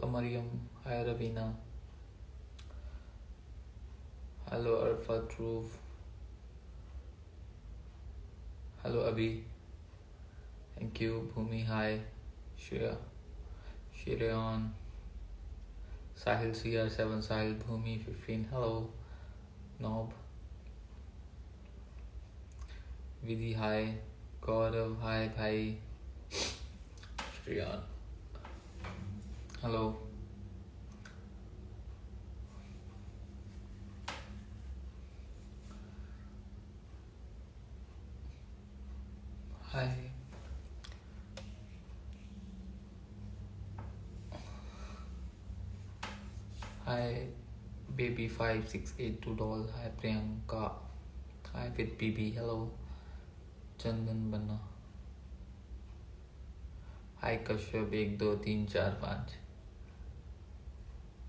Mariam. Hi Ravina. Hello Arfat Roof. Hello Abhi. Thank you. Bhumi. Hi. Shreya. Shreyan. Sahil CR7. Sahil Bhumi 15. Hello. Nob. Vidhi. Hi. Gaurav. Hi. Bhai. Shreyan. Hello. Hi. Hi. Baby 5682 doll. Hi Priyanka. Hi with BB. Hello. Chandan Banna. Hi Kashyap 1 2 3 4 5.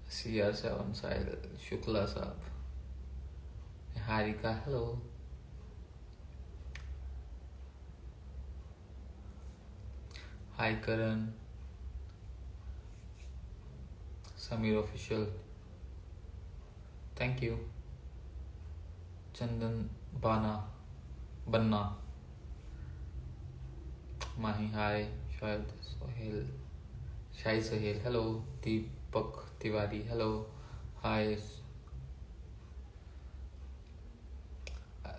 CR7 Sahil Shukla Saab. Harika. Hello. Hi Karan. Samir Official. Thank you. Chandan Banna. Mahi. Hi. Shai Sahil. Hello. Deepak Tiwari. Hello. Hi.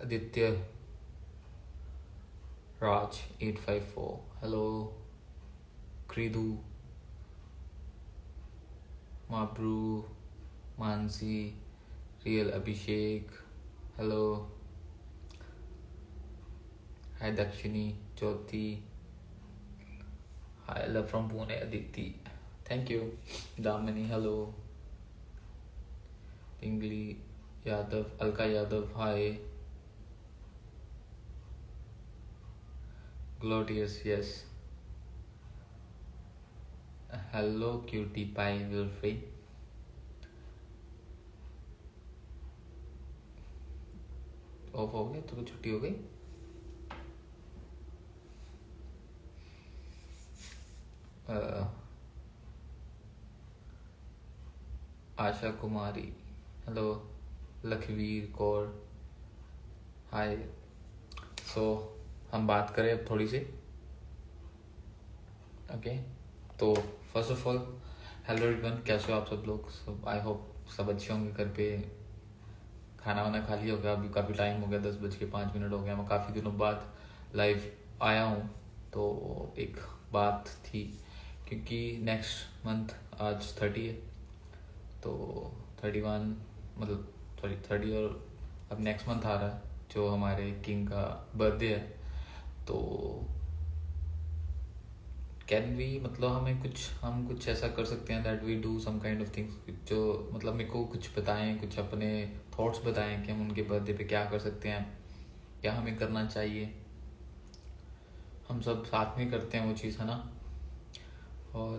Aditya Raj 854. Hello. Kridu. Mabru. Mansi. Real Abhishek. Hello. Hi Dakshini. Jyoti. Hi love from Pune. Aditi. Thank you. Damini. Hello. Tingli Yadav. Alka Yadav. Hi. Glorious. Yes. Hello Cutie Pie Wilfrey. Of हो गया तो छुट्टी हो गई. Asha Kumari. Hello. Lakhvir Kaur. हाय. सो हम बात करें अब थोड़ी सी. ओके. तो first of all hello everyone. कैसे हो आप सब लोग. सब आई होप सब अच्छे होंगे. घर पे खाना वाना खा लिया होगा. अभी काफ़ी टाइम हो गया. 10:05 हो गया. मैं काफ़ी दिनों बाद लाइव आया हूँ. तो एक बात थी क्योंकि नेक्स्ट मंथ आज 30 है. तो 31 मतलब सॉरी 30 और अब नेक्स्ट मंथ आ रहा है जो हमारे किंग का बर्थडे है. तो कैन वी मतलब हम कुछ ऐसा कर सकते हैं that we do some kind of things जो मतलब मेरे को कुछ बताएं. कुछ अपने थॉट्स बताएं कि हम उनके बर्थडे पे क्या कर सकते हैं. क्या हमें करना चाहिए. हम सब साथ में करते हैं वो चीज़ है ना. और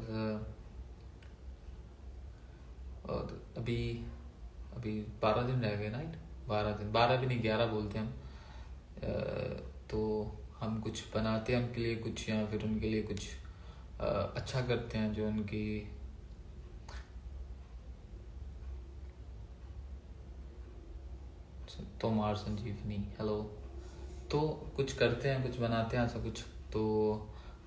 अभी 12 दिन रह गए. नाइट 12 दिन. 12 भी नहीं 11 बोलते हैं हम. तो हम कुछ बनाते हैं उनके लिए कुछ या फिर उनके लिए कुछ अच्छा करते हैं जो उनकी तोमार संजीवनी. हेलो. तो कुछ करते हैं कुछ बनाते हैं ऐसा कुछ. तो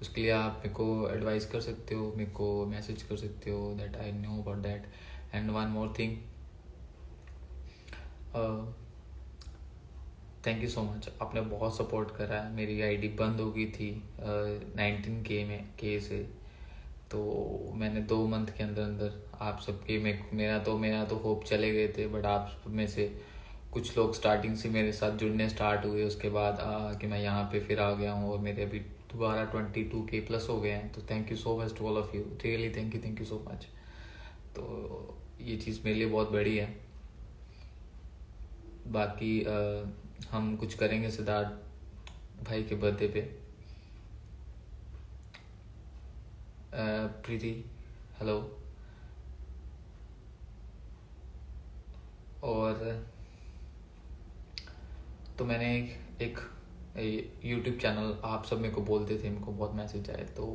उसके लिए आप मेरे को एडवाइस कर सकते हो. मेरे को मैसेज कर सकते हो that I know about that. And one more thing. Thank you so much. आपने बहुत सपोर्ट करा है. मेरी आईडी बंद हो गई थी 19K से. तो मैंने 2 मंथ के अंदर अंदर आप सबके मेरा तो होप चले गए थे. बट आप सब में से कुछ लोग स्टार्टिंग से मेरे साथ जुड़ने स्टार्ट हुए. उसके बाद कि मैं यहाँ पे फिर आ गया हूँ और मेरे अभी दोबारा 22K प्लस हो गए हैं. तो thank you so much to all of you. Really thank you so much. तो ये चीज़ मेरे लिए बहुत बड़ी है. बाकी हम कुछ करेंगे सिद्धार्थ भाई के बर्थडे पे. प्रीति. हेलो. और तो मैंने एक यूट्यूब चैनल आप सब मेरे को बोलते थे. मेरे को बहुत मैसेज आए. तो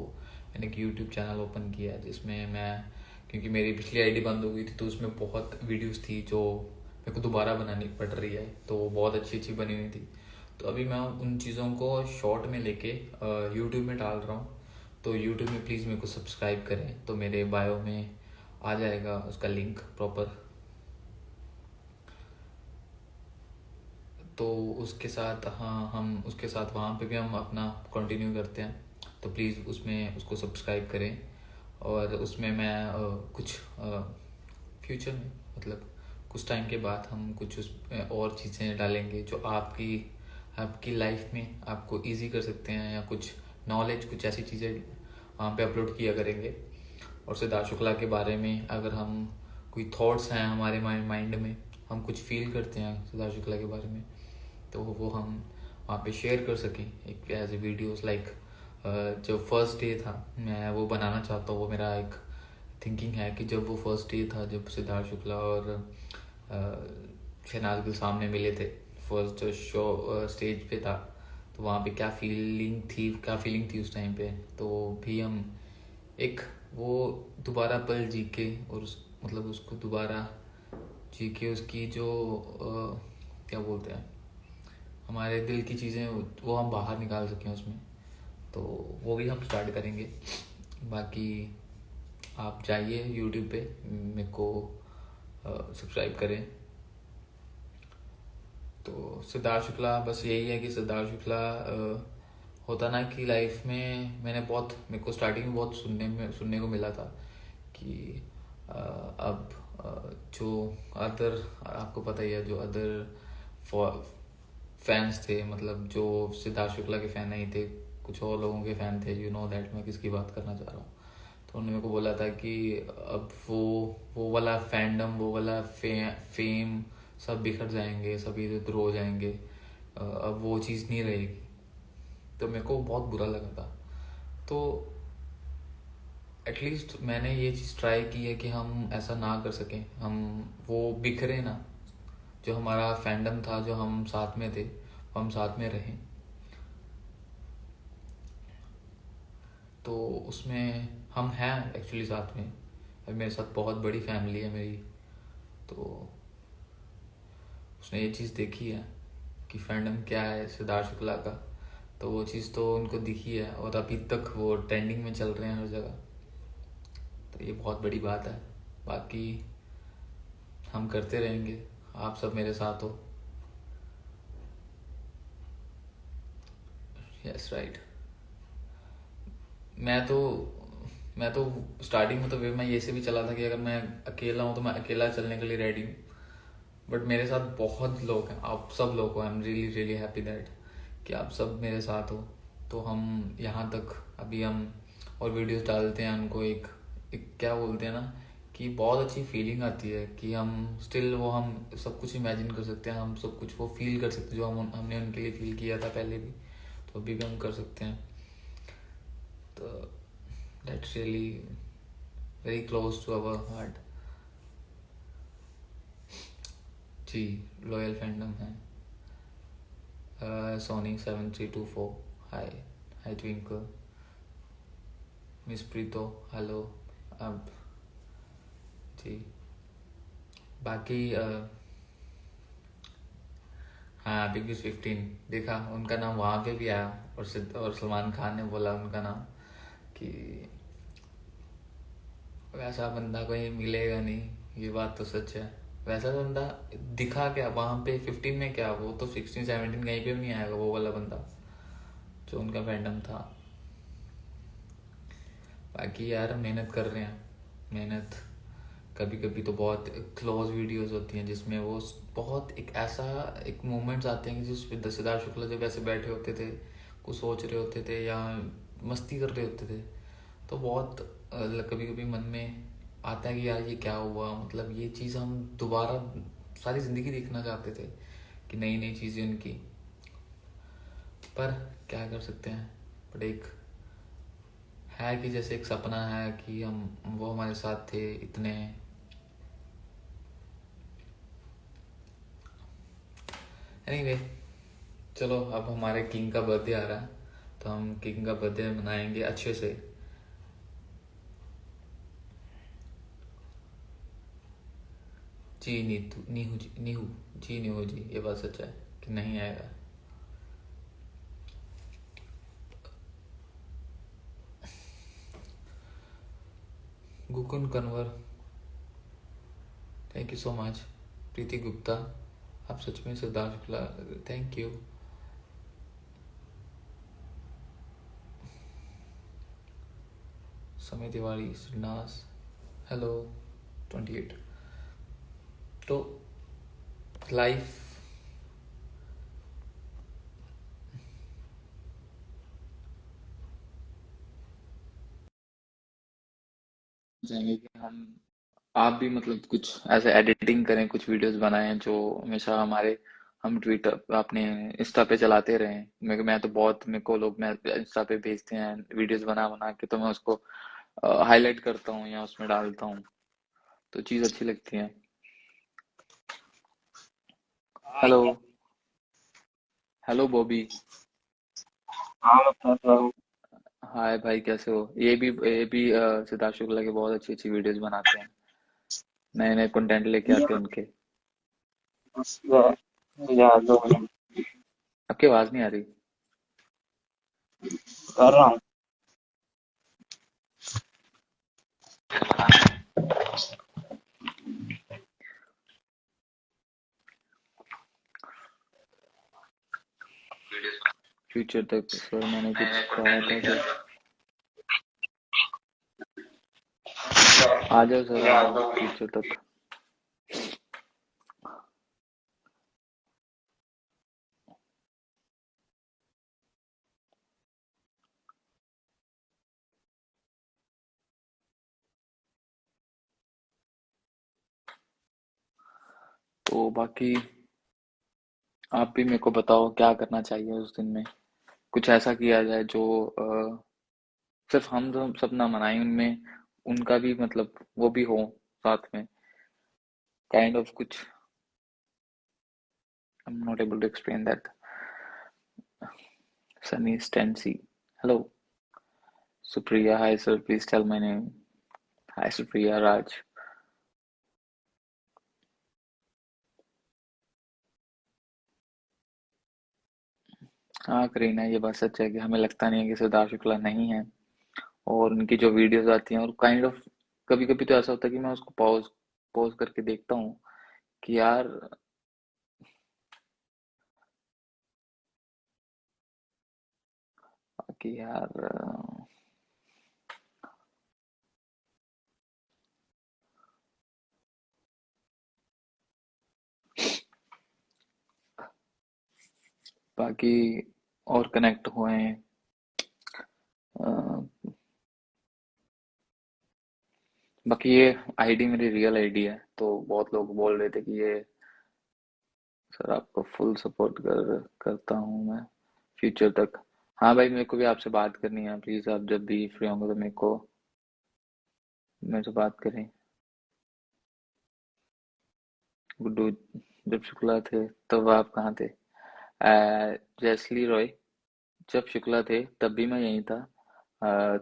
मैंने एक यूट्यूब चैनल ओपन किया जिसमें मैं क्योंकि मेरी पिछली आईडी बंद हो गई थी, तो उसमें बहुत वीडियोस थी जो मेरे को दोबारा बनानी पड़ रही है, तो वो बहुत अच्छी अच्छी बनी हुई थी। तो अभी मैं उन चीज़ों को शॉर्ट में लेके यूट्यूब में डाल रहा हूँ। तो यूट्यूब में प्लीज़ मेरे को सब्सक्राइब करें, तो मेरे बायो में आ जाएगा उसका लिंक प्रॉपर। तो उसके साथ हाँ, हम उसके साथ वहाँ पे भी हम अपना कंटिन्यू करते हैं, तो प्लीज़ उसमें उसको सब्सक्राइब करें। और उसमें मैं कुछ फ्यूचर में, मतलब कुछ टाइम के बाद हम कुछ उस और चीज़ें डालेंगे जो आपकी लाइफ में आपको इजी कर सकते हैं, या कुछ नॉलेज, कुछ ऐसी चीज़ें वहाँ पे अपलोड किया करेंगे। और सिद्धार्थ शुक्ला के बारे में अगर हम कोई थॉट्स हैं हमारे माइंड में, हम कुछ फील करते हैं सिद्धार्थ शुक्ला के बारे में, तो वो हम वहाँ पे शेयर कर सकें एक एज ए वीडियोस। लाइक जो फर्स्ट डे था, मैं वो बनाना चाहता हूँ। वो मेरा एक थिंकिंग है कि जब वो फर्स्ट डे था, जब सिद्धार्थ शुक्ला और शहनाज गिल सामने मिले थे फर्स्ट शो स्टेज पे था, तो वहाँ पे क्या फीलिंग थी उस टाइम पे। तो भी हम एक वो दोबारा पल जी के, और मतलब उसको दोबारा जी के उसकी जो क्या बोलते हैं, हमारे दिल की चीज़ें, वो हम बाहर निकाल सकें उसमें। तो वो भी हम स्टार्ट करेंगे। बाकी आप जाइए यूट्यूब पे, मेरे को सब्सक्राइब करें। तो सिद्धार्थ शुक्ला, बस यही है कि सिद्धार्थ शुक्ला होता ना कि लाइफ में मेरे को स्टार्टिंग में बहुत सुनने को मिला था कि अब जो अदर, आपको पता ही है, जो अदर फैंस थे, मतलब जो सिद्धार्थ शुक्ला के फैन नहीं थे, कुछ और लोगों के फैन थे, यू नो दैट मैं किसकी बात करना चाह रहा हूँ। तो उन्होंने मेरे को बोला था कि अब वो वाला फैंडम, वो वाला फेम सब बिखर जाएंगे, सब इधर उधर हो जाएंगे, अब वो चीज़ नहीं रहेगी। तो मेरे को बहुत बुरा लगा था। तो एटलीस्ट मैंने ये चीज़ ट्राई की है कि हम ऐसा ना कर सकें, हम वो बिखरे ना। जो हमारा फैंडम था, जो हम साथ में थे, हम साथ में रहें। तो उसमें हम हैं एक्चुअली साथ में। मेरे साथ बहुत बड़ी फैमिली है मेरी, तो उसने ये चीज़ देखी है कि फैंडम क्या है सिद्धार्थ शुक्ला का। तो वो चीज़ तो उनको दिखी है, और अभी तक वो ट्रेंडिंग में चल रहे हैं हर जगह। तो ये बहुत बड़ी बात है। बाकी हम करते रहेंगे, आप सब मेरे साथ हो। Yes right. मैं तो स्टार्टिंग में तो वे मैं ये से भी चला था कि अगर मैं अकेला हूँ तो मैं अकेला चलने के लिए रेडी हूँ। बट मेरे साथ बहुत लोग हैं, आप सब लोग हो। I am really really happy that कि आप सब मेरे साथ हो। तो हम यहाँ तक अभी हम और वीडियोस डालते हैं, उनको एक क्या बोलते हैं ना, कि बहुत अच्छी फीलिंग आती है कि हम स्टिल वो हम सब कुछ इमेजिन कर सकते हैं, हम सब कुछ वो फील कर सकते हैं जो हमने उनके लिए फील किया था पहले भी, तो अभी भी हम कर सकते हैं। तो that's really very close to our heart. जी, लॉयल फैंडम है। Soni 7324, hi. Hi Twinkle, miss Preeto, hello. अब जी, बाकी हाँ, बिग बॉस 15 देखा, उनका नाम वहाँ पे भी आया, और सलमान खान ने बोला उनका नाम कि वैसा बंदा कोई मिलेगा नहीं। ये बात तो सच है। वैसा बंदा दिखा क्या वहाँ पे 15 में, क्या वो तो 16 17 कहीं पे भी नहीं आएगा वो वाला बंदा जो उनका फैंडम था। बाकी यार मेहनत कर रहे हैं, मेहनत। कभी कभी तो बहुत क्लोज वीडियोस होती हैं जिसमें वो बहुत एक मोमेंट्स आते हैं कि जिस सिद्धार्थ शुक्ला जब ऐसे बैठे होते थे, कुछ सोच रहे होते थे या मस्ती कर रहे होते थे, तो बहुत कभी कभी मन में आता है कि यार ये क्या हुआ, मतलब ये चीज़ हम दोबारा सारी ज़िंदगी देखना चाहते थे कि नई नई चीज़ें उनकी। पर क्या कर सकते हैं। बट एक है कि जैसे एक सपना है कि वो हमारे साथ थे इतने। एनीवे, चलो अब हमारे किंग का बर्थडे आ रहा है, तो हम किंग का बर्थडे मनाएंगे अच्छे से। जी नीतू नीहू जी नीहू जी नीहू जी, ये बात सच है कि नहीं आएगा। गुकुन कन्वर, thank you so much. Preeti Gupta, आप सच में सिद्धार्थ शुक्ला, थैंक यू। समय तिवारी, श्रीनास, हेलो 28। तो लाइफ चाहेंगे कि हम आप भी मतलब कुछ ऐसे एडिटिंग करें, कुछ वीडियोस बनाएं जो हमेशा हमारे हम ट्विटर अपने इंस्टा पे चलाते रहें। मैं तो बहुत मेरे को लोग मैं इंस्टा पे भेजते हैं वीडियोस बना बना के, तो मैं उसको हाईलाइट करता हूँ या उसमें डालता हूँ, तो चीज़ अच्छी लगती है। Hello, hello Bobby. हाँ मैं पहुंच रहा हूँ। हाय भाई, कैसे हो? ये भी सिद्धार्थ शुक्ला की बहुत अच्छी अच्छी वीडियोस बनाते हैं, नए नए कंटेंट लेके ये आते हैं उनके। बस याद दो मिनट आपकी आवाज़ नहीं आ रही। कर रहा हूँ। फ्यूचर तक सर, मैंने कुछ कहा था क्या? आ जाओ सर, आ याद जाओ दो फ्यूचर तक। तो बाकी आप भी मेरे को बताओ क्या करना चाहिए उस दिन में। कुछ ऐसा किया जाए जो सिर्फ हम तो सब ना मनाएं, उनमें उनका भी मतलब वो भी हो साथ में, काइंड ऑफ कुछ। I am not able to explain that. Sunny स्टेंसी, hello. Supriya, hi sir, please tell my name. Hi Supriya Raj. हाँ करीना, ये बात सच है कि हमें लगता नहीं है कि सिद्धार्थ शुक्ला नहीं है, और उनकी जो वीडियोस आती हैं और काइंड ऑफ कभी कभी तो ऐसा होता है कि मैं उसको पॉज पॉज करके देखता हूँ कि यार, कि यार बाकी और कनेक्ट हुए हैं। अ, बाकी ये आईडी मेरी रियल आईडी है, तो बहुत लोग बोल रहे थे कि ये सर आपको फुल सपोर्ट करता हूँ मैं फ्यूचर तक। हाँ भाई, मेरे को भी आपसे बात करनी है, प्लीज आप जब भी फ्री होंगे तो मेरे को मेरे से बात करें। गुड्डू, जब शुक्ला थे तब आप कहाँ थे? जेसली रॉय, जब शुक्ला थे तब भी मैं यहीं था।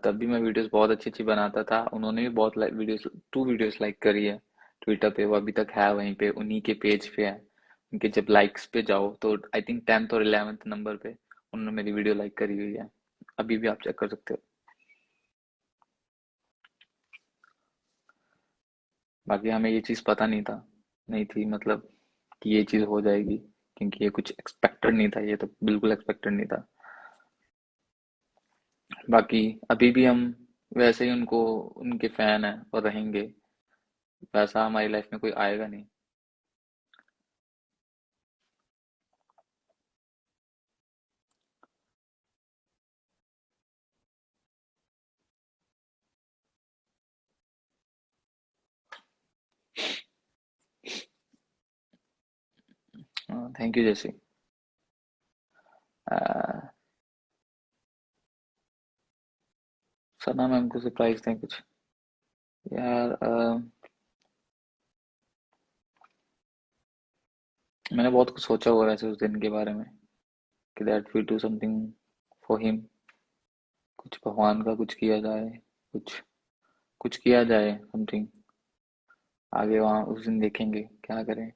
तब भी मैं वीडियोस बहुत अच्छी अच्छी बनाता था, उन्होंने भी बहुत लाइक वीडियोस, 2 वीडियोस लाइक करी है ट्विटर पे, वो अभी तक है वहीं पे, उन्हीं के पेज पे है। उनके जब लाइक्स पे जाओ तो आई थिंक 10th और 11th नंबर पे उन्होंने मेरी वीडियो लाइक करी हुई है। अभी भी आप चेक कर सकते हो। बाकी हमें ये चीज़ पता नहीं था, नहीं थी मतलब कि ये चीज़ हो जाएगी, क्योंकि ये कुछ एक्सपेक्टेड नहीं था, ये तो बिल्कुल एक्सपेक्टेड नहीं था। बाकी अभी भी हम वैसे ही उनको उनके फैन हैं और रहेंगे, वैसा हमारी लाइफ में कोई आएगा नहीं। थैंक यू जैसी। सना मैम को सरप्राइज दें कुछ। यार मैंने बहुत कुछ सोचा हुआ है वैसे उस दिन के बारे में, कि that we do something for him, कुछ भगवान का कुछ किया जाए, कुछ कुछ किया जाए समथिंग। आगे वहाँ उस दिन देखेंगे क्या करें।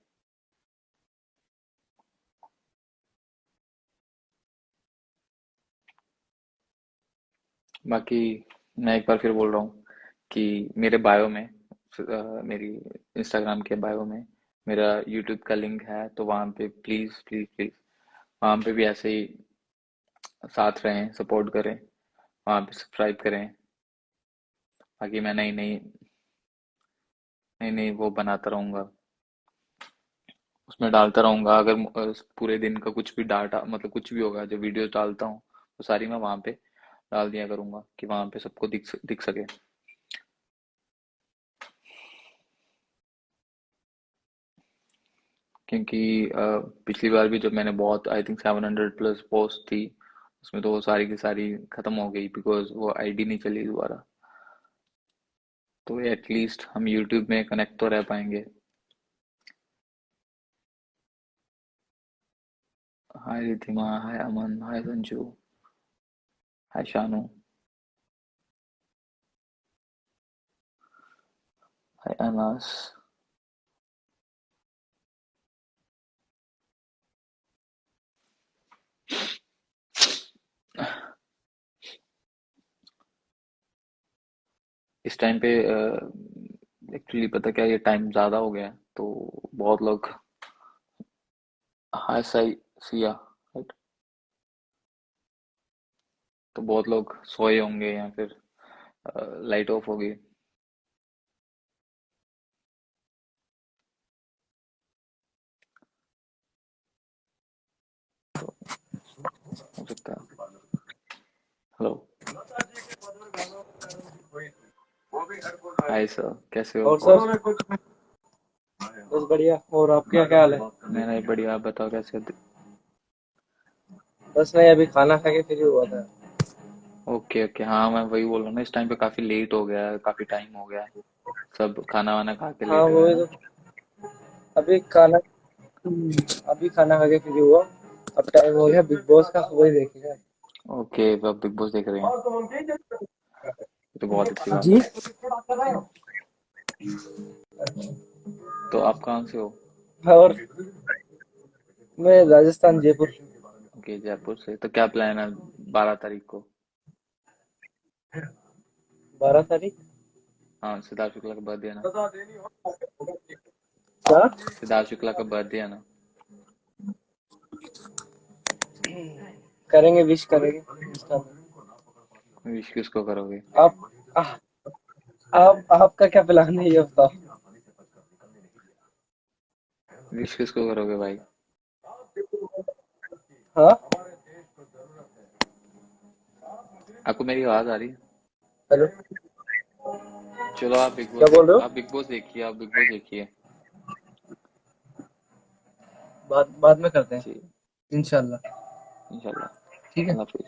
बाकी मैं एक बार फिर बोल रहा हूँ कि मेरे बायो में मेरी इंस्टाग्राम के बायो में मेरा यूट्यूब का लिंक है, तो वहाँ पे प्लीज़ प्लीज़ प्लीज़ वहाँ पे भी ऐसे ही साथ रहें, सपोर्ट करें, वहाँ पे सब्सक्राइब करें। बाकी मैं नई नई नई नई वो बनाता रहूँगा, उसमें डालता रहूँगा। अगर पूरे दिन का कुछ भी डाटा मतलब कुछ भी होगा, जो वीडियोस डालता हूँ वो सारी मैं वहाँ पे डाल दिया करूँगा कि वहाँ पे सबको दिख सके। क्योंकि पिछली बार भी जब मैंने बहुत आई थिंक 700 प्लस पोस्ट थी, उसमें तो वो सारी की सारी खत्म हो गई बिकॉज वो आईडी नहीं चली दोबारा। तो एटलीस्ट हम यूट्यूब में कनेक्ट तो रह पाएंगे। हाय रिधिमा, हाय अमन, हाय संजू, हाय शानू, हाय अनास। इस टाइम पे एक्चुअली पता क्या, ये टाइम ज़्यादा हो गया है तो बहुत लोग। हाय साई सिया, राइट। तो बहुत लोग सोए होंगे या फिर लाइट ऑफ होगी, हो सकता है। हेलो, हाय सर, कैसे हो? और सर बस बढ़िया। और आपका क्या हाल है? मेरा ही बढ़िया, आप बताओ कैसे हो? बस मैं अभी खाना खा के फ्री हुआ था। ओके ओके, हाँ मैं वही बोल रहा हूँ ना, इस टाइम पे काफी लेट हो गया है, काफी टाइम हो गया है, सब खाना वाना खा के हाँ लेटे हुए हैं वो ना। तो अभी खाना अभी खाना खा के फ्री हुआ। अब टाइम हो गया बिग बॉस का, वही देखेगा। ओके, तो आप बिग बॉस देख रहे हैं, ये तो बहुत अच्छी बात जी। है। तो आप कहाँ से हो? और मैं राजस्थान जयपुर। ओके, जयपुर से। तो क्या प्लान है 12 तारीख को? 12 तारीख। हाँ, सिद्धार्थ शुक्ला का बर्थडे है ना। क्या? सिद्धार्थ शुक्ला का बर्थडे है ना। करेंगे, विश करेंगे इंस्टा में। विश किसको करोगे? आप आ- आपका क्या प्लान है ये बताओ। विश किसको करोगे भाई? हाँ। आपको मेरी आवाज आ रही है? हेलो। चलो आप बिग क्या बॉस बोल देखो, रहे हो? आप बिग बॉस देखिए, आप बिग बॉस देखिए। बाद बाद में करते हैं जी, इंशाल्लाह। इंशाल्लाह। ठीक है। अल्लाह हाफिज।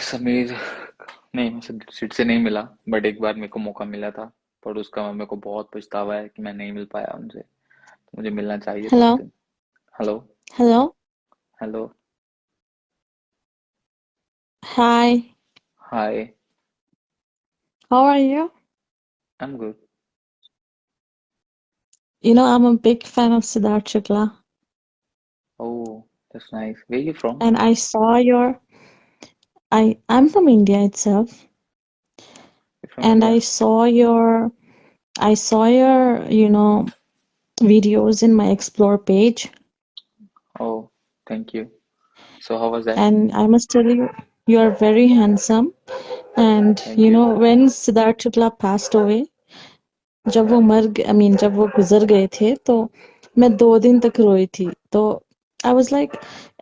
समीर, नहीं मुझे सीट से नहीं मिला, बट एक बार मेरे को मौका मिला था, पर उसका मेरे को बहुत पछतावा है कि मैं नहीं मिल पाया उनसे। तो मुझे मिलना चाहिए था उस Hello, दिन। Hello. hello, hello. hi, hi. how are you? I am good. I'm a big fan of Siddharth Shukla, oh, that's nice. Where you from? and I'm from India itself, you from and India? I saw your, videos in my Explore page, oh, thank you. So how was that? and I must tell you, you are very handsome, and thank you. when Siddharth Shukla passed away, जब वो गुजर गए थे तो मैं 2 दिन तक रोई थी। तो आई वाज लाइक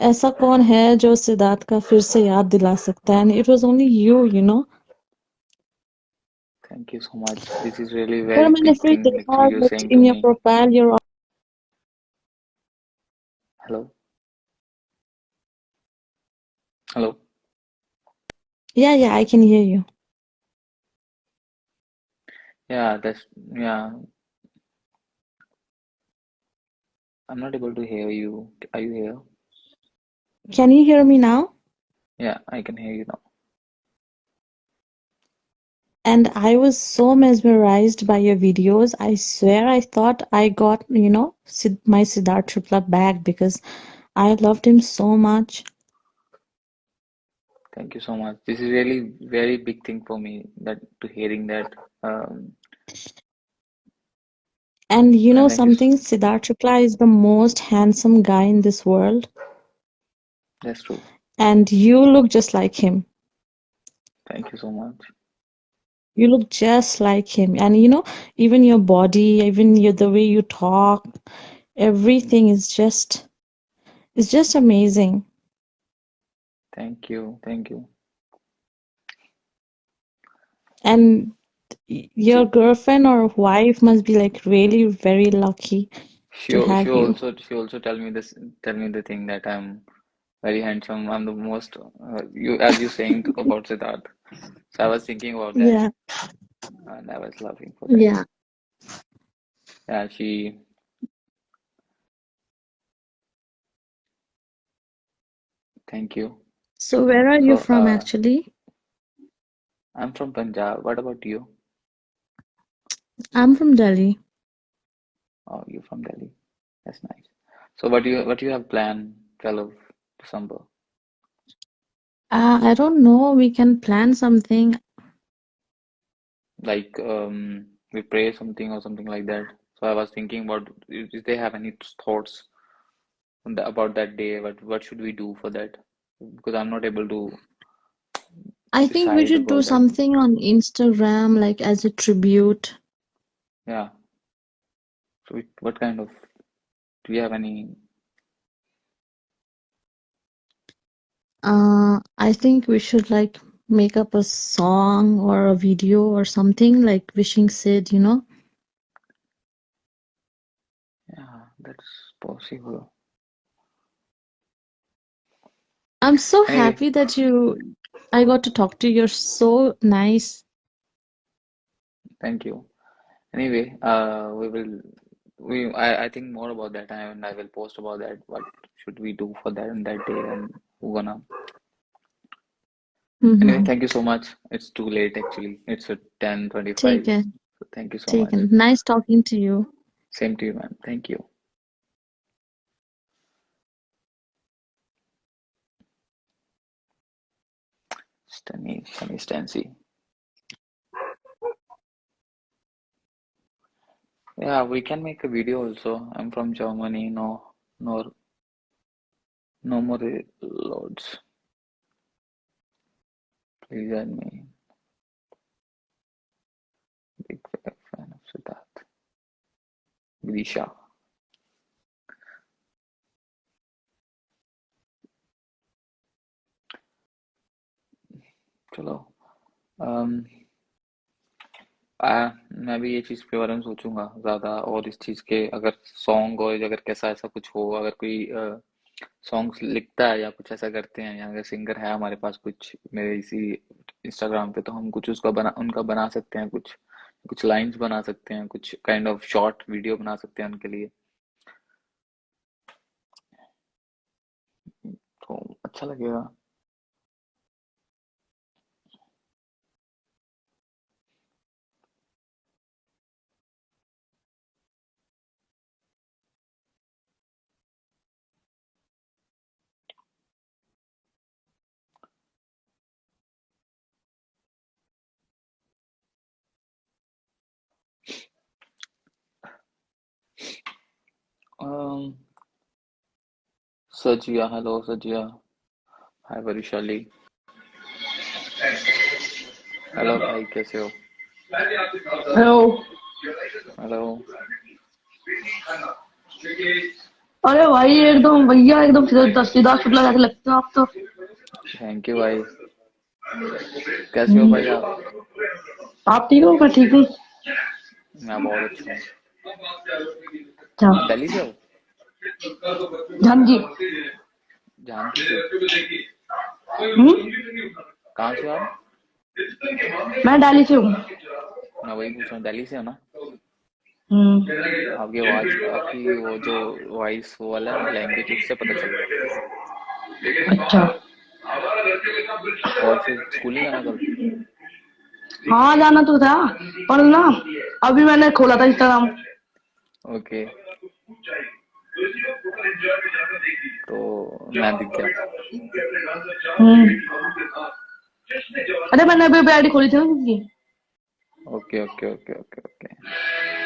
ऐसा कौन है जो सिद्धार्थ का फिर से याद दिला सकता है, and it was only you. Thank you so much, this is really फिर वेरी मैंने बिग फिर थिंग देखा actually you are that saying to in your me. Profile your hello. Hello. Yeah I can hear you. Yeah that's, yeah I'm not able to hear you. Are you here? Can you hear me now? Yeah, I can hear you now. And I was so mesmerized by your videos. I swear I thought I got, my Siddharth Shukla back because I loved him so much. Thank you so much. This is really very big thing for me, that to hearing that. Um, And you and know thank you. something? Siddharth Shukla is the most handsome guy in this world. That's true. And you look just like him. Thank you so much. You look just like him. And even your body, even the way you talk, everything is just amazing. Thank you. Thank you. And your She girlfriend or wife must be like really very lucky she to al- she have you. also she also tell me the thing that I'm very handsome. I'm the most you as you saying about Siddharth. So I was thinking about that Yeah, and I was laughing for that. yeah. Yeah, she thank you. So where are you So from actually? I'm from Punjab. What about you? I'm from Delhi. Oh, you're from Delhi. That's nice. So what you have planned 12 December? I don't know. We can plan something. Like we pray something or something like that. So I was thinking about if they have any thoughts on about that day. What should we do for that? Because I'm not able to I think we decide should do about that. something on Instagram, like as a tribute. Yeah. So what kind of do you have any? I think we should like make up a song or a video or something like wishing Sid. Yeah, that's possible. I'm so Anyway, happy that I got to talk to you. You're so nice. thank you. Anyway, I think more about that time and I will post about that. What should we do for that on that day and who gonna. Anyway, Mm-hmm. thank you so much. It's too late actually. It's at Take 10:25. it. So thank you so Take much. it. Nice talking to you. Same to you, man. Thank you. Sunny Stancy. Yeah, we can make a video also. I'm from Germany. No more loads. Please add me. Big fan of Siddharth. Grisha. चलो मैं भी ये चीज़ के बारे में सोचूंगा ज़्यादा और इस चीज़ के अगर सॉन्ग और अगर कैसा ऐसा कुछ हो अगर कोई सॉन्ग्स लिखता है या कुछ ऐसा करते हैं या अगर सिंगर है हमारे पास कुछ मेरे इसी इंस्टाग्राम पे तो हम कुछ उसका उनका बना सकते हैं कुछ कुछ लाइंस बना सकते हैं कुछ काइंड ऑफ शॉर्ट वीडियो बना सकते हैं उनके लिए तो अच्छा लगेगा um, सजिया हेलो सजिया हाय वरिशाली हेलो भाई कैसे हो हेलो। हेलो अरे भाई एकदम भैया एकदम सीधा शुक्ला जैसे लगते हो आप तो। थैंक यू भाई कैसे हो भाई आप आप ठीक हो? मैं ठीक हूँ। मैं बहुत अच्छा हूँ अच्छा। आप दिल्ली से हो हाँ जी। जानकी से हम्म? कहाँ से हो आप मैं दिल्ली से हूँ। मैं वही पूछ रहा हूँ दिल्ली से हो ना आपकी आवाज, आपकी वो जो वॉइस वो वाला है ना लैंग्वेज, उससे पता चल रहा अच्छा। है। और फिर स्कूल नहीं जाना कल? हाँ जाना तो था, पर ना अभी मैंने खोला था इंस्टाग्राम। ओके, तो मैं दिख गया। अरे मैंने अभी आईडी खोली थी ना उसकी। Okay okay okay okay okay.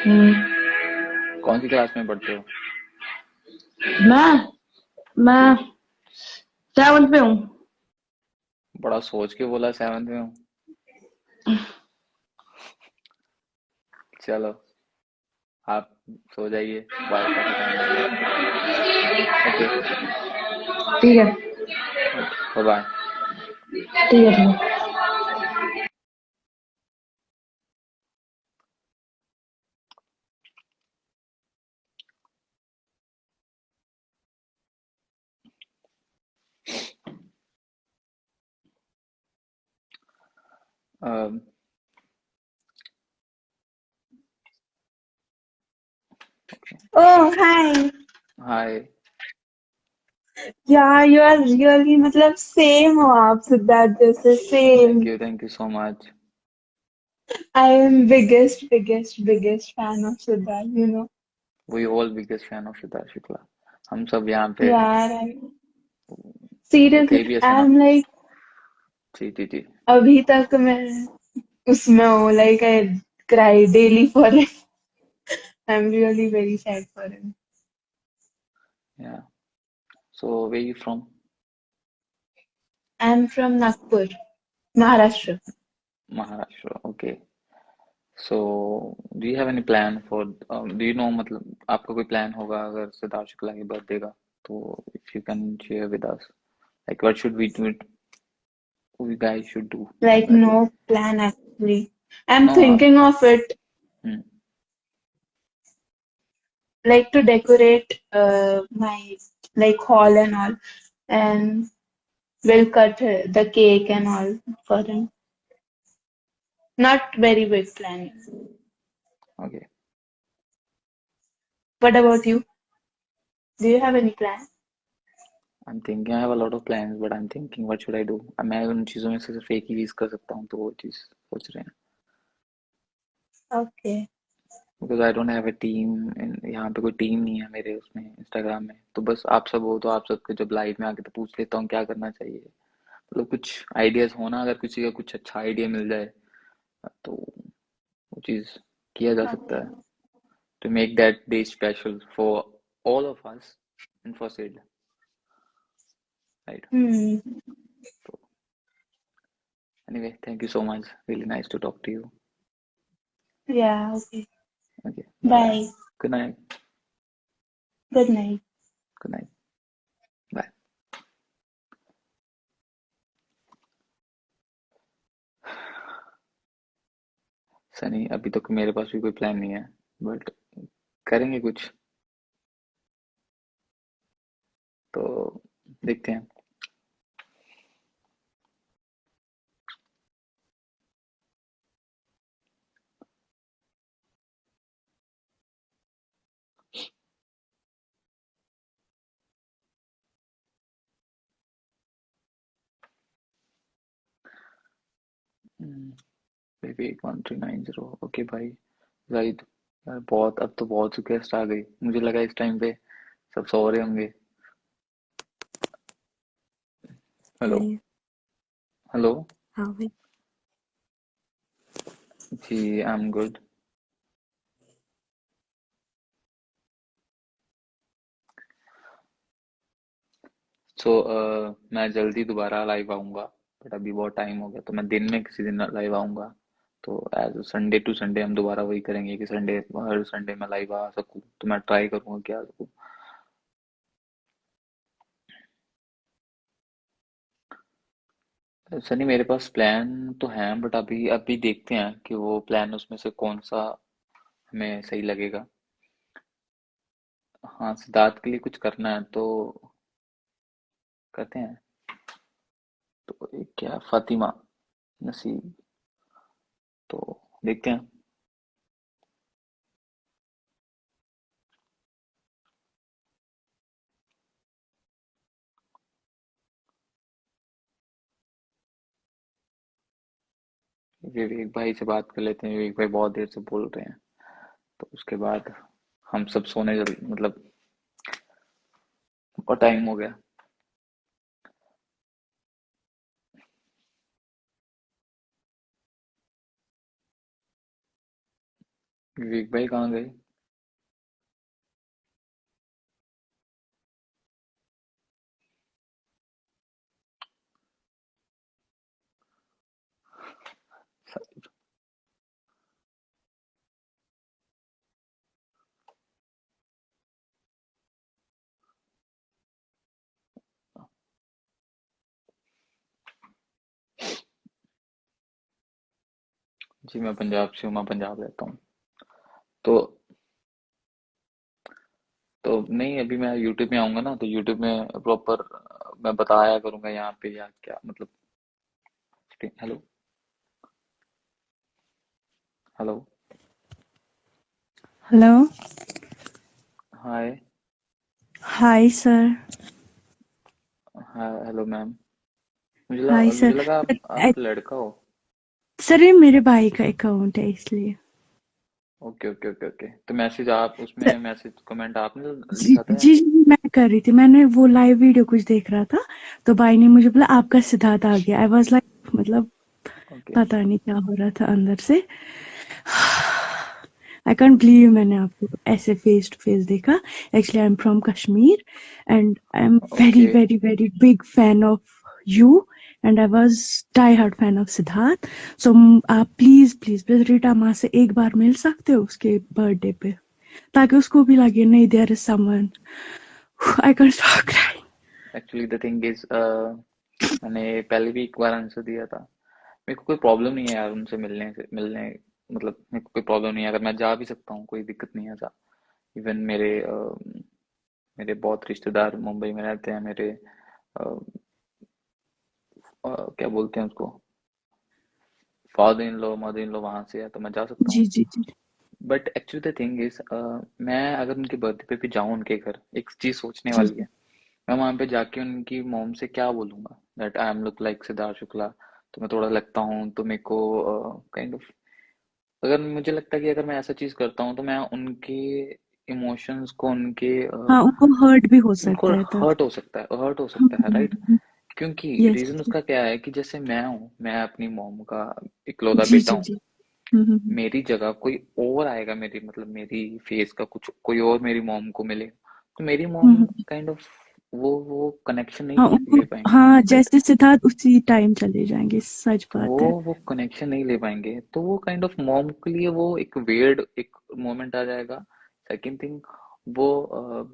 Hmm. कौन सी क्लास में पढ़ते हो? मैं 7th पे हूँ। बड़ा सोच के बोला 7th में हूँ। चलो, आप सो जाइए, काफी टाइम हो गया। ओके ठीक है। Okay, bye bye. ठीक है ठीक है। Oh, hi. Hi. Yeah, you are really मतलब same हो आप सिद्धार्थ जैसे same. Thank you so much. I am biggest fan of Siddharth, you know. We all biggest fan of Siddharth Shukla. हम सब यहाँ पे यार वो seriously थे भी ऐसे ना। I'm like जी जी जी। अभी तक मैं उसमें हूँ like I cry daily for him. I'm really very sad for him. या so where you from? I'm from Nagpur, Maharashtra. Maharashtra, okay. So do you have any plan for, do you know, मतलब आपका कोई plan होगा अगर सिद्धार्थ शुक्ला की birthday का, तो if you can share with us, like what should we guys should do on Like that day? no plan actually. I'm no आप। thinking of it hmm, like to decorate my like hall and all, and we'll cut the cake and all for him. Not very big planning. Okay. What about you? Do you have any plan? I am thinking, I have a lot of plans but I am thinking what should I do. मैं उन चीज़ों में से सिर्फ एक ही चीज़ कर सकता हूँ, तो वो चीज़ सोच रहे हैं। Okay. Because I don't have a team, यहाँ पे कोई टीम नहीं है मेरे उसमें इंस्टाग्राम में, तो बस आप सब हो, तो आप सबके जब लाइव में आके तो पूछ लेता हूँ क्या करना चाहिए। मतलब कुछ आइडियाज होना, अगर किसी का कुछ अच्छा आइडिया मिल जाए तो वो चीज़ किया जा सकता है, Okay. to make that day special for all of us and for Sid, right? Hmm. So anyway, thank you so much. Really nice to talk to you. Yeah. Okay. Okay, bye bye. Bye. Good night. Good night. Good night. Bye. Sunny, अभी तक मेरे पास भी कोई plan नहीं है, but करेंगे कुछ, तो देखते हैं। बेबी 1390, ओके भाई। जाहिद, यार बहुत, अब तो बहुत गेस्ट आ गई, मुझे लगा इस टाइम पे सब सो रहे होंगे। Hello. Hey, hello. how are you? जी, आई एम गुड। सो मैं जल्दी दोबारा लाइव आऊँगा, बट अभी बहुत टाइम हो गया, तो मैं दिन में किसी दिन लाइव आऊँगा। तो एज संडे टू संडे हम दोबारा वही करेंगे कि संडे, हर संडे मैं लाइव आ सकूँ, तो मैं ट्राई करूँगा कि आ सकूँ। सनी, मेरे पास प्लान तो हैं, बट अभी अभी देखते हैं कि वो प्लान उसमें से कौन सा हमें सही लगेगा। हाँ, सिद्धार्थ के लिए कुछ करना है तो करते हैं। तो एक क्या, फातिमा नसीब, तो देखते हैं। विवेक भाई से बात कर लेते हैं। विवेक भाई बहुत देर से बोल रहे हैं, तो उसके बाद हम सब सोने मतलब और टाइम हो गया। विवेक भाई कहाँ गए? जी मैं पंजाब से हूँ, मैं पंजाब रहता हूँ। तो नहीं, अभी मैं यूट्यूब में आऊंगा ना, तो यूट्यूब में प्रॉपर मैं बताया करूंगा यहाँ पे या क्या मतलब। Hello. Hello. Hello. Hi. Hi sir. Hi hello ma'am. Hi मुझे सर। लगा आप लड़का हो। सर ये मेरे भाई का अकाउंट है इसलिए। ओके ओके ओके ओके, तो मैसेज आप सर, उसमें मैसेज कमेंट आपने जी लिखा था? जी जी, मैं कर रही थी, मैंने वो लाइव वीडियो कुछ देख रहा था, तो भाई ने मुझे बोला आपका सिद्धार्थ आ गया। आई वाज लाइक मतलब ओके। पता नहीं क्या हो रहा था अंदर से। आई कांट बिलीव मैंने आपको ऐसे फेस टू फेस देखा। Actually I am from Kashmir and I am very okay very very big fan of you and I was die hard fan of Siddharth. So आप प्लीज प्लीज प्लीज रीटा माँ से एक बार मिल सकते हो उसके बर्थडे पे, ताकि उसको भी लगे नहीं there is someone. I can stop crying. Actually the thing is मैंने पहले भी एक बार आंसर दिया था। मेरे को कोई प्रॉब्लम नहीं है यार उनसे मिलने मतलब मेरे को कोई प्रॉब्लम नहीं है, अगर मैं जा भी सकता हूँ, कोई दिक्कत नहीं है ऐसा। इवन मेरे बहुत रिश्तेदार मुंबई में रहते हैं, मेरे क्या बोलते हैं उसको, father in law mother in law वहां से है, तो मैं जा सकता जी हूँ। जी जी। But actually the thing is मैं अगर उनके बर्थडे पे भी जाऊँ उनके घर, एक चीज सोचने जी वाली है। मैं वहां पे जाके उनकी मॉम से क्या बोलूंगा, that I am look like Siddharth Shukla, तो मैं थोड़ा लगता हूँ, तो मेरे को काइंड ऑफ, अगर मुझे लगता है कि अगर मैं ऐसा चीज करता हूँ तो मैं उनके इमोशंस को, उनके हाँ, उनको हर्ट भी हो उनको सकता है तब। हर्ट हो सकता है, राइट? क्योंकि यस। रीजन उसका क्या है कि जैसे मैं हूँ, मैं अपनी मॉम का इकलौता जी बेटा जी हूँ। जी। हम्म। मेरी जगह कोई और आएगा, मेरी मतलब मेरी फेस का कुछ कोई और मेरी मॉम को मिले, तो मेरी मॉम हम्म। काइंड ऑफ वो कनेक्शन नहीं हाँ उनको, ले पाएंगे, हाँ राइट? जैसे सिद्धार्थ उसी टाइम चले जाएंगे, सच बात है। वो कनेक्शन नहीं ले पाएंगे, तो वो काइंड ऑफ मॉम के लिए वो एक वेird एक मोमेंट आ जाएगा। सेकंड थिंग, वो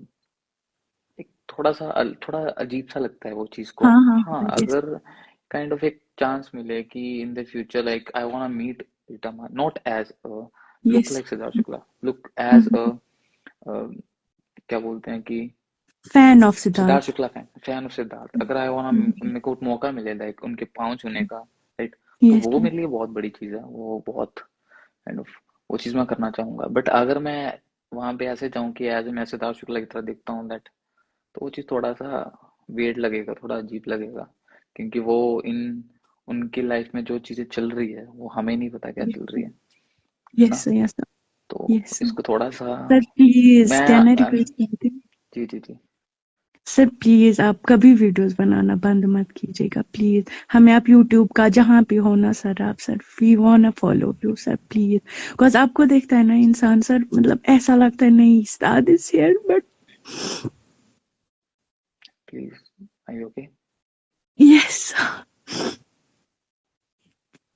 एक थोड़ा अजीब सा लगता है वो चीज को। हाँ हाँ हाँ, हाँ यस। अगर काइंड ऑफ एक चांस मिले कि in the future like I want to meet Rita, not as look yes. Like Siddharth Shukla, look as क्या बोलते हैं कि fan of Siddharth Siddharth. Shukla fan of Siddharth, अगर आई वांट मेरे को मौका मिले लाइक उनके पाँव छूने का, राइट, तो यस। वो मेरे लिए बहुत बड़ी चीज है, वो बहुत काइंड ऑफ वो चीज मैं करना चाहूंगा। बट अगर मैं वहां पे ऐसे जाऊं कि एज मैं सिद्धार्थ शुक्ला की तरह दिखता हूँ, दैट तो वो चीज थोड़ा सा वेट लगेगा, थोड़ा अजीब लगेगा, क्योंकि वो इन उनकी लाइफ में जो चीजें चल रही है वो हमें नहीं पता क्या चल रही है यस ना? यस। तो यस इसको थोड़ा सा सर, प्लीज मैं कैन आई रिक्वेस्ट समथिंग? जी जी जी। सर प्लीज आप कभी वीडियोस बनाना बंद मत कीजिएगा प्लीज। हमें आप यूट्यूब का जहाँ भी हो ना सर, आप sir we want follow you sir please. Because आपको देखता है ना इंसान सर, मतलब ऐसा लगता है नहीं उस्ताद is here but please, I okay? Yes.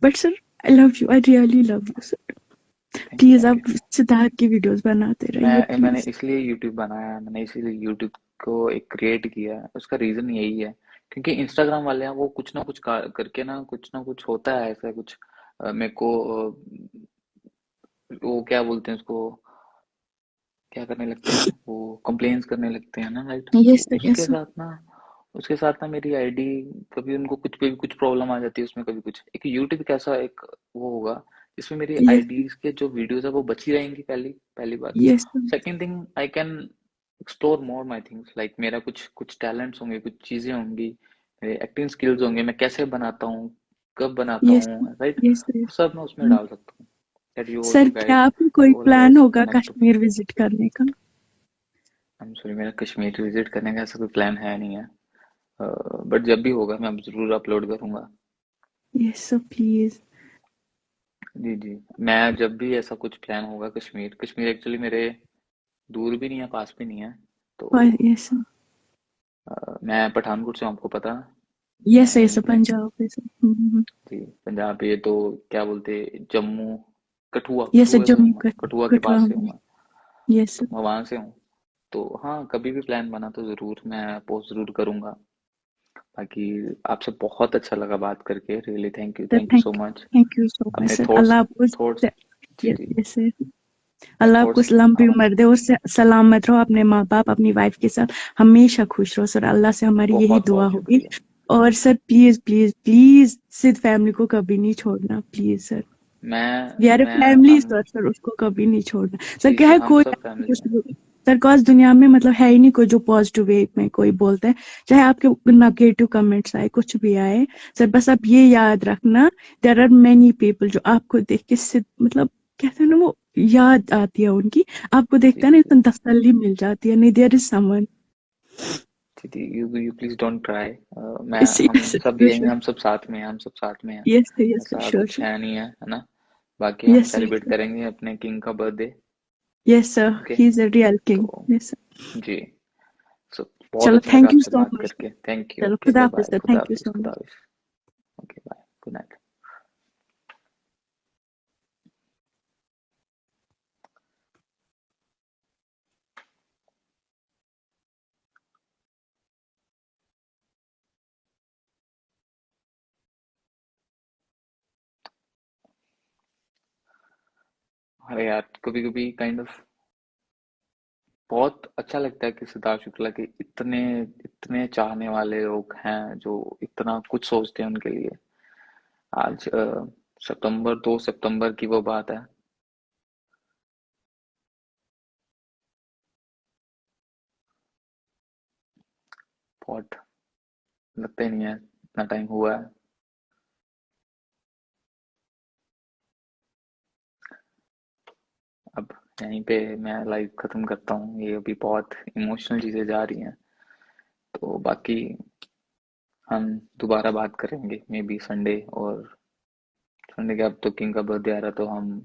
But sir I love you, I really love you sir. Thank you please thank you. आप सिद्धार्थ की वीडियोस बनाते रहिए मैंने प्लीज। इसलिए यूट्यूब बनाया है, मैंने इसीलिए यूट्यूब को एक क्रिएट किया है, उसका रीजन यही है। क्योंकि इंस्टाग्राम वाले हैं वो कुछ ना कुछ करके ना कुछ होता है ऐसा कुछ, मेरे को वो क्या बोलते हैं उसको, क्या करने लगते हैं वो, कंप्लेन्स करने लगते हैं ना, राइट? तो यस सर यस सर। उसके साथ ना मेरी आईडी, कभी उनको कुछ पे भी कुछ प्रॉब्लम आ जाती है उसमें, कभी कुछ, एक यूट्यूब कैसा एक वो होगा जिसमें मेरी यस आईडीज के जो वीडियोस है वो बची रहेंगी, पहली पहली बात। Yes second thing, I can explore more my things, like मेरा कुछ कुछ टैलेंट्स होंगे, कुछ चीजें होंगी, मेरे एक्टिंग स्किल्स होंगे, मैं कैसे बनाता हूँ, कब बनाता यस हूँ, राइट, यस सर। सब मैं उसमें डाल सकता हूँ, दैट यू सर ऑल्सो क्या गाइड आपको कोई प्लान ऑलवेज होगा connect to me. Kashmir visit करने का? आई एम सॉरी, मेरा कश्मीर विजिट करने का ऐसा कोई प्लान है नहीं है, बट जब भी होगा मैं जरूर अपलोड करूंगा। Yes sir please. जी जी, मैं जब भी ऐसा कुछ प्लान होगा, कश्मीर कश्मीर एक्चुअली मेरे दूर भी नहीं है, पास भी नहीं है, तो यस सर। मैं पठानकोट से हूँ, आपको पता है, यस सर, मैं यस सर, मैं पंजाब है सर। जी पंजाब, ये तो क्या बोलते, जम्मू, कठुआ, यस सर, कठुआ से हूँ जम्मू मैं, का कठुआ के कटरा पास से हूँ में। मैं, यस तो सर। मैं वहां से हूँ। तो हाँ, कभी भी प्लान बना तो जरूर मैं पोस्ट जरूर करूंगा। बाकी आपसे बहुत अच्छा लगा बात करके, really sir thank you so much. Thank you so much अपने सर। थॉट्स अल्लाह आपको थॉट्स जी यस जी, यस सर। अपने अल्लाह आपको थॉट्स लंबी आप उम्र दे और सलामत रहो, अपने माँ बाप अपनी वाइफ के साथ हमेशा खुश रहो सर। अल्लाह से हमारी यही बहुत दुआ बहुत होगी। शुक्रिया। और सर प्लीज प्लीज प्लीज सिद्ध फैमिली को कभी नहीं छोड़ना, please sir. We R A मैं फैमिली हम सर, उसको कभी नहीं छोड़ना सर। जी क्या जी, है, हम कोई सब फैमिली कुछ हैं। सर कॉज दुनिया में मतलब है ही नहीं कोई जो पॉजिटिव वे में कोई बोलता है, चाहे आपके नेगेटिव कमेंट्स आए कुछ भी आए सर, बस आप ये याद रखना, देयर आर मेनी पीपल जो आपको देख के मतलब कहते हैं ना, वो याद आती है उनकी, आपको जी देखता है जी ना, जी इतना तसल्ली मिल जाती है, नहीं देयर इज समवन। जी जी, यू प्लीज डोंट ट्राई। मैं हम सब यही हैं, हम सब साथ में हैं, हम सब साथ में हैं, यस ऐसा श्योर कुछ श्योर। है नहीं है ना। बाकी हम यस सेलिब्रेट सर। करेंगे अपने किंग का birthday. Yes sir, okay, he is a real king. तो यस सर। जी, सो बहुत चलो अच्छा लगा थैंक यू आपसे सो बात मच सर। करके, थैंक यू, चलो ओके खुदा बाय हाफिज बाय, सर, खुदा थैंक यू हाफिज, सो खुदा मच। हाफिज, ओके बाय, गुड नाइट। अरे यार, कभी कभी काइंड ऑफ बहुत अच्छा लगता है कि सिद्धार्थ शुक्ला के इतने इतने चाहने वाले लोग हैं जो इतना कुछ सोचते हैं उनके लिए। आज सितंबर 2 सितंबर की वो बात है, बहुत लगता ही नहीं है इतना टाइम हुआ है। अब यहीं पे मैं लाइव खत्म करता हूँ, ये अभी बहुत इमोशनल चीजें जा रही हैं, तो बाकी हम दोबारा बात करेंगे मे बी संडे, और संडे के अब तो किंग का बर्थडे आ रहा, तो हम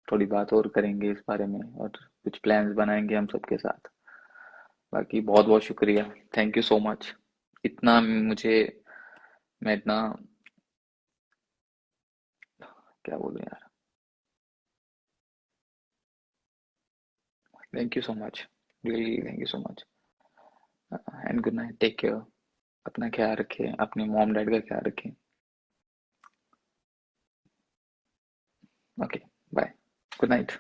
थोड़ी बात और करेंगे इस बारे में, और कुछ प्लान्स बनाएंगे हम सबके साथ। बाकी बहुत बहुत शुक्रिया, थैंक यू सो मच। इतना मुझे, मैं इतना क्या बोलूं यार, thank you so much, really thank you so much, and good night, take care, अपना ख्याल रखें, अपने मॉम डैड का ख्याल रखें, okay bye, good night.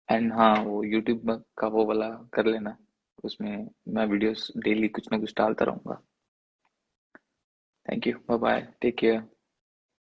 And हाँ, वो यूट्यूब का वो वाला कर लेना, उसमें मैं वीडियोस डेली कुछ ना कुछ डालता रहूँगा। Thank you, bye bye, take care.